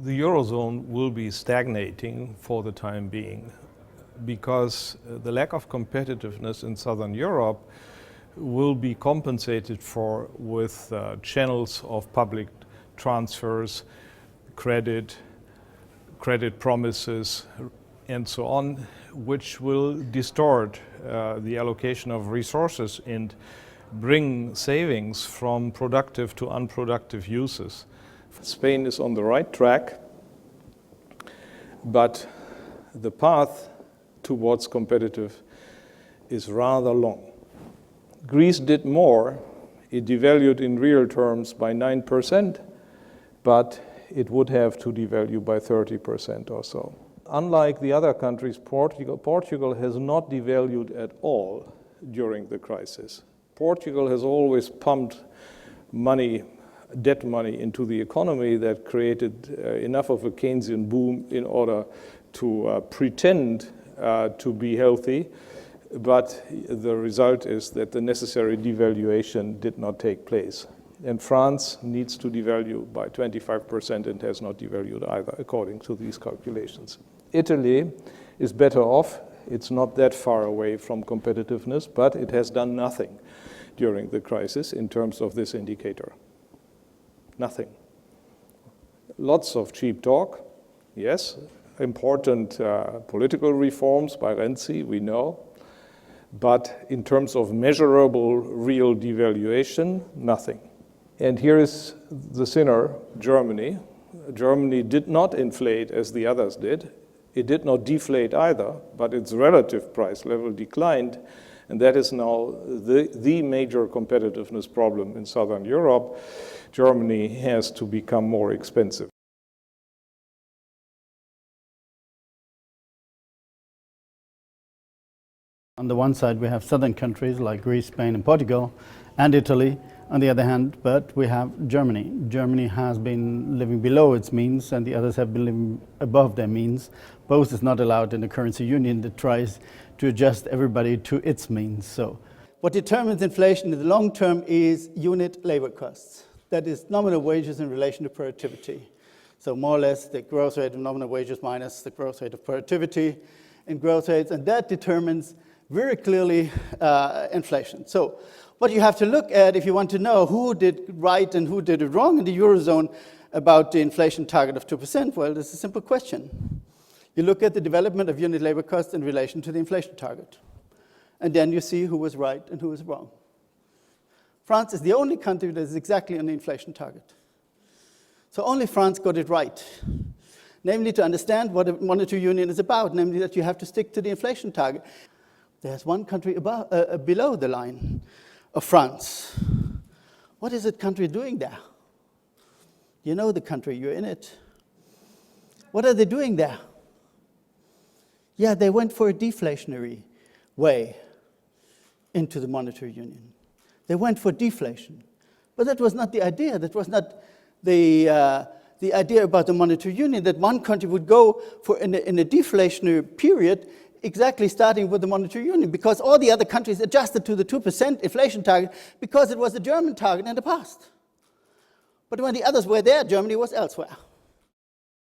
The Eurozone will be stagnating for the time being because the lack of competitiveness in Southern Europe will be compensated for with channels of public transfers, credit promises, and so on, which will distort the allocation of resources and bring savings from productive to unproductive uses. Spain is on the right track, but the path towards competitive is rather long. Greece did more. It devalued in real terms by 9%, but it would have to devalue by 30% or so. Unlike the other countries, Portugal has not devalued at all during the crisis. Portugal has always pumped debt money into the economy that created enough of a Keynesian boom in order to pretend to be healthy, but the result is that the necessary devaluation did not take place. And France needs to devalue by 25% and has not devalued either, according to these calculations. Italy is better off. It's not that far away from competitiveness, but it has done nothing during the crisis in terms of this indicator. Nothing. Lots of cheap talk, yes. Important political reforms by Renzi, we know. But in terms of measurable real devaluation, nothing. And here is the sinner, Germany. Germany did not inflate as the others did. It did not deflate either, but its relative price level declined. And that is now the major competitiveness problem in Southern Europe. Germany has to become more expensive. On the one side, we have southern countries like Greece, Spain, and Portugal, and Italy. On the other hand, but we have Germany. Germany has been living below its means, and the others have been living above their means. Both is not allowed in the currency union that tries to adjust everybody to its means. So, what determines inflation in the long term is unit labor costs. That is nominal wages in relation to productivity. So more or less the growth rate of nominal wages minus the growth rate of productivity in growth rates, and that determines very clearly inflation. So what you have to look at if you want to know who did right and who did it wrong in the Eurozone about the inflation target of 2%, well, this is a simple question. You look at the development of unit labor costs in relation to the inflation target. And then you see who was right and who was wrong. France is the only country that is exactly on the inflation target. So only France got it right. Namely, to understand what a monetary union is about, namely that you have to stick to the inflation target. There's one country below the line of France. What is that country doing there? You know the country, you're in it. What are they doing there? Yeah, they went for a deflationary way into the monetary union. They went for deflation. But that was not the idea. That was not the idea about the monetary union, that one country would go for in a deflationary period exactly starting with the monetary union, because all the other countries adjusted to the 2% inflation target because it was the German target in the past. But when the others were there, Germany was elsewhere.